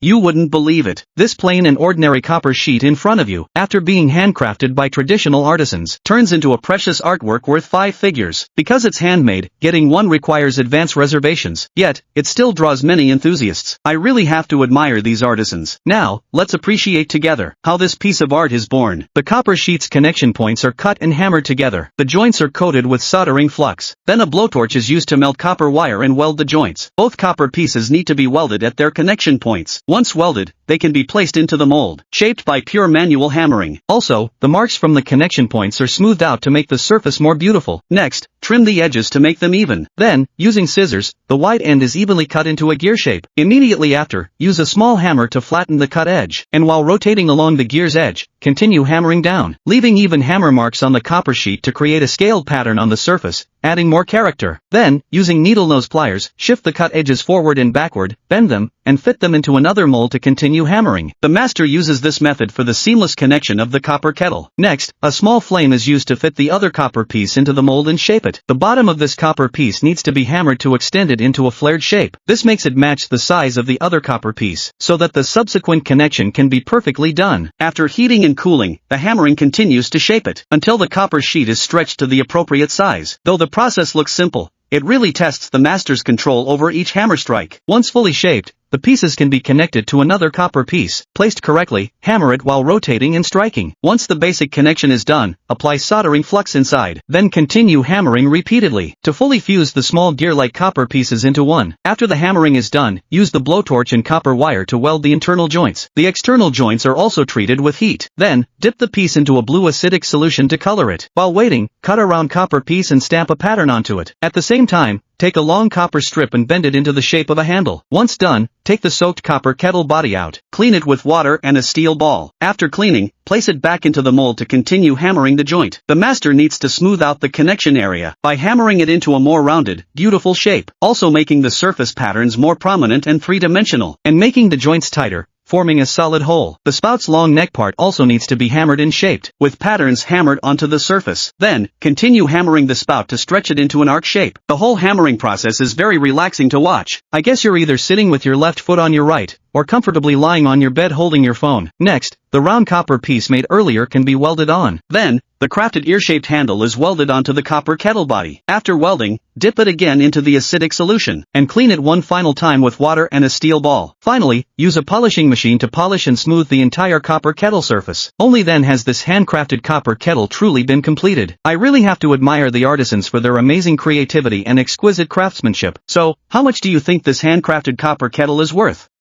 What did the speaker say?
You wouldn't believe it. This plain and ordinary copper sheet in front of you, after being handcrafted by traditional artisans, turns into a precious artwork worth 5 figures. Because it's handmade, getting one requires advance reservations, yet, it still draws many enthusiasts. I really have to admire these artisans. Now, let's appreciate together how this piece of art is born. The copper sheet's connection points are cut and hammered together. The joints are coated with soldering flux. Then a blowtorch is used to melt copper wire and weld the joints. Both copper pieces need to be welded at their connection points. Once welded, they can be placed into the mold, shaped by pure manual hammering. Also, the marks from the connection points are smoothed out to make the surface more beautiful. Next, trim the edges to make them even. Then, using scissors, the wide end is evenly cut into a gear shape. Immediately after, use a small hammer to flatten the cut edge. And while rotating along the gear's edge, continue hammering down, leaving even hammer marks on the copper sheet to create a scaled pattern on the surface, adding more character. Then, using needle nose pliers, shift the cut edges forward and backward, bend them, and fit them into another mold to continue hammering. The master uses this method for the seamless connection of the copper kettle. Next, a small flame is used to fit the other copper piece into the mold and shape it. The bottom of this copper piece needs to be hammered to extend it into a flared shape. This makes it match the size of the other copper piece, so that the subsequent connection can be perfectly done. After heating and cooling, the hammering continues to shape it, until the copper sheet is stretched to the appropriate size. Though the process looks simple, it really tests the master's control over each hammer strike. Once fully shaped, the pieces can be connected to another copper piece. Placed correctly, hammer it while rotating and striking. Once the basic connection is done, apply soldering flux inside. Then continue hammering repeatedly to fully fuse the small gear-like copper pieces into one. After the hammering is done, use the blowtorch and copper wire to weld the internal joints. The external joints are also treated with heat. Then, dip the piece into a blue acidic solution to color it. While waiting, cut a round copper piece and stamp a pattern onto it. At the same time, take a long copper strip and bend it into the shape of a handle. Once done, take the soaked copper kettle body out. Clean it with water and a steel ball. After cleaning, place it back into the mold to continue hammering the joint. The master needs to smooth out the connection area by hammering it into a more rounded, beautiful shape, also making the surface patterns more prominent and three-dimensional, and making the joints tighter, forming a solid whole. The spout's long neck part also needs to be hammered and shaped, with patterns hammered onto the surface. Then, continue hammering the spout to stretch it into an arc shape. The whole hammering process is very relaxing to watch. I guess you're either sitting with your left foot on your right, or comfortably lying on your bed holding your phone. Next, the round copper piece made earlier can be welded on. Then, the crafted ear-shaped handle is welded onto the copper kettle body. After welding, dip it again into the acidic solution, and clean it one final time with water and a steel ball. Finally, use a polishing machine to polish and smooth the entire copper kettle surface. Only then has this handcrafted copper kettle truly been completed. I really have to admire the artisans for their amazing creativity and exquisite craftsmanship. So, how much do you think this handcrafted copper kettle is worth?